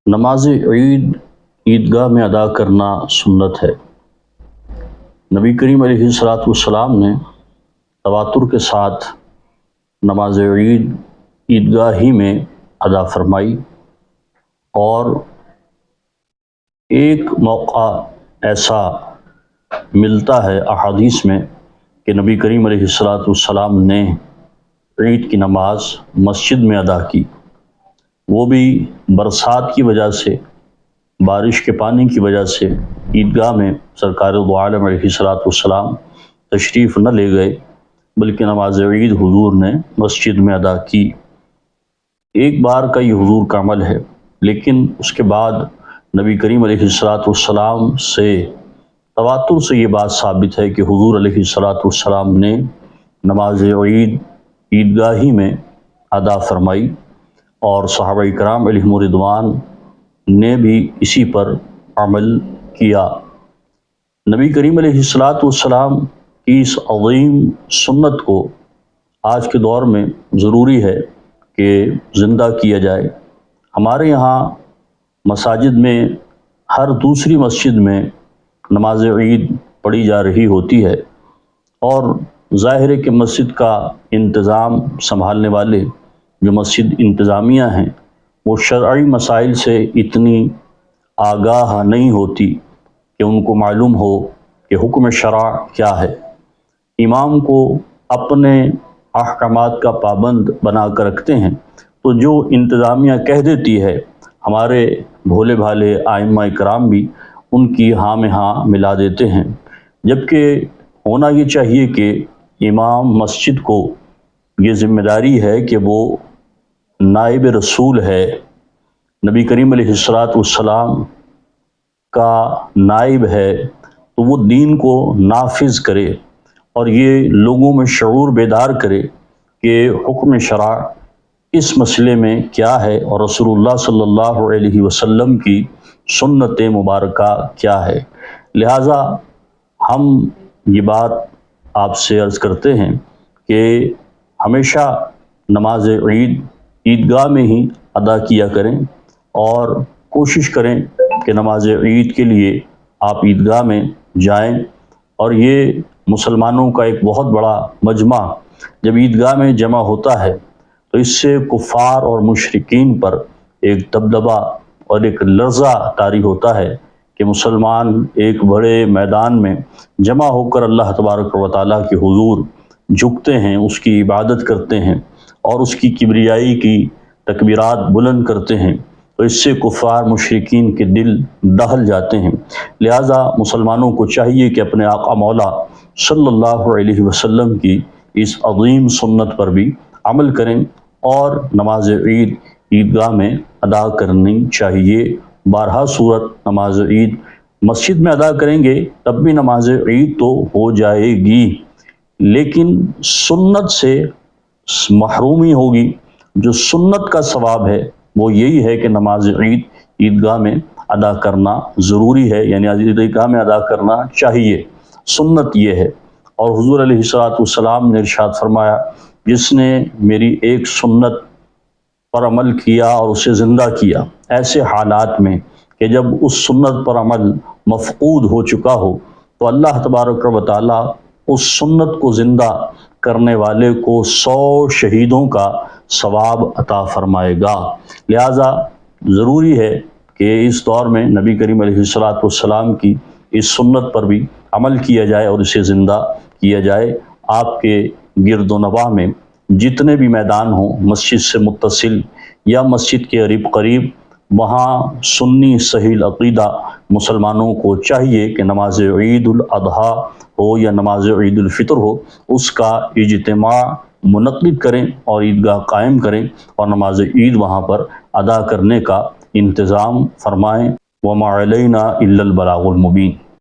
نماز عید عیدگاہ میں ادا کرنا سنت ہے۔ نبی کریم علیہ السلام نے تواتر کے ساتھ نماز عید عیدگاہ ہی میں ادا فرمائی، اور ایک موقع ایسا ملتا ہے احادیث میں کہ نبی کریم علیہ السلام نے عید کی نماز مسجد میں ادا کی، وہ بھی برسات کی وجہ سے، بارش کے پانی کی وجہ سے عیدگاہ میں سرکار دو عالم علیہ السلام تشریف نہ لے گئے، بلکہ نماز عید حضور نے مسجد میں ادا کی۔ ایک بار کا یہ حضور کا عمل ہے، لیکن اس کے بعد نبی کریم علیہ السلام سے تواتر سے یہ بات ثابت ہے کہ حضور علیہ السلام نے نماز عید عیدگاہ ہی میں ادا فرمائی، اور صحابہ کرام علیہم رضوان نے بھی اسی پر عمل کیا۔ نبی کریم علیہ السلام کی اس عظیم سنت کو آج کے دور میں ضروری ہے کہ زندہ کیا جائے۔ ہمارے یہاں مساجد میں ہر دوسری مسجد میں نماز عید پڑھی جا رہی ہوتی ہے، اور ظاہر ہے کہ مسجد کا انتظام سنبھالنے والے جو مسجد انتظامیہ ہیں، وہ شرعی مسائل سے اتنی آگاہ نہیں ہوتی کہ ان کو معلوم ہو کہ حکم شرع کیا ہے۔ امام کو اپنے احکامات کا پابند بنا کر رکھتے ہیں، تو جو انتظامیہ کہہ دیتی ہے، ہمارے بھولے بھالے ائمہ کرام بھی ان کی ہاں میں ہاں ملا دیتے ہیں، جبکہ ہونا یہ چاہیے کہ امام مسجد کو یہ ذمہ داری ہے کہ وہ نائب رسول ہے، نبی کریم علیہ السلام کا نائب ہے، تو وہ دین کو نافذ کرے اور یہ لوگوں میں شعور بیدار کرے کہ حکم شرع اس مسئلے میں کیا ہے، اور رسول اللہ صلی اللہ علیہ وسلم کی سنت مبارکہ کیا ہے۔ لہٰذا ہم یہ بات آپ سے عرض کرتے ہیں کہ ہمیشہ نماز عید عیدگاہ میں ہی ادا کیا کریں، اور کوشش کریں کہ نماز عید کے لیے آپ عیدگاہ میں جائیں۔ اور یہ مسلمانوں کا ایک بہت بڑا مجمع جب عیدگاہ میں جمع ہوتا ہے، تو اس سے کفار اور مشرکین پر ایک دبدبہ اور ایک لرزہ طاری ہوتا ہے کہ مسلمان ایک بڑے میدان میں جمع ہو کر اللہ تبارک و تعالیٰ کے حضور جھکتے ہیں، اس کی عبادت کرتے ہیں، اور اس کی کبریائی کی تکبیرات بلند کرتے ہیں، تو اس سے کفار مشرکین کے دل دہل جاتے ہیں۔ لہٰذا مسلمانوں کو چاہیے کہ اپنے آقا مولا صلی اللہ علیہ وسلم کی اس عظیم سنت پر بھی عمل کریں، اور نماز عید عیدگاہ میں ادا کرنی چاہیے۔ بارہا صورت نماز عید مسجد میں ادا کریں گے تب بھی نماز عید تو ہو جائے گی، لیکن سنت سے محرومی ہوگی۔ جو سنت کا ثواب ہے وہ یہی ہے کہ نماز عید عیدگاہ میں ادا کرنا ضروری ہے، یعنی عیدگاہ میں ادا کرنا چاہیے، سنت یہ ہے۔ اور حضور علیہ السلام نے ارشاد فرمایا، جس نے میری ایک سنت پر عمل کیا اور اسے زندہ کیا، ایسے حالات میں کہ جب اس سنت پر عمل مفقود ہو چکا ہو، تو اللہ تبارک و تعالیٰ اس سنت کو زندہ کرنے والے کو 100 شہیدوں کا ثواب عطا فرمائے گا۔ لہٰذا ضروری ہے کہ اس دور میں نبی کریم علیہ السلام کی اس سنت پر بھی عمل کیا جائے اور اسے زندہ کیا جائے۔ آپ کے گرد و نواح میں جتنے بھی میدان ہوں مسجد سے متصل یا مسجد کے قریب، وہاں سنی صحیح عقیدہ مسلمانوں کو چاہیے کہ نماز عید الاضحیٰ ہو یا نماز عید الفطر ہو، اس کا اجتماع منعقد کریں اور عیدگاہ قائم کریں، اور نماز عید وہاں پر ادا کرنے کا انتظام فرمائیں۔ وَمَا عَلَيْنَا إِلَّا الْبَلَاغُ الْمُبِينُ۔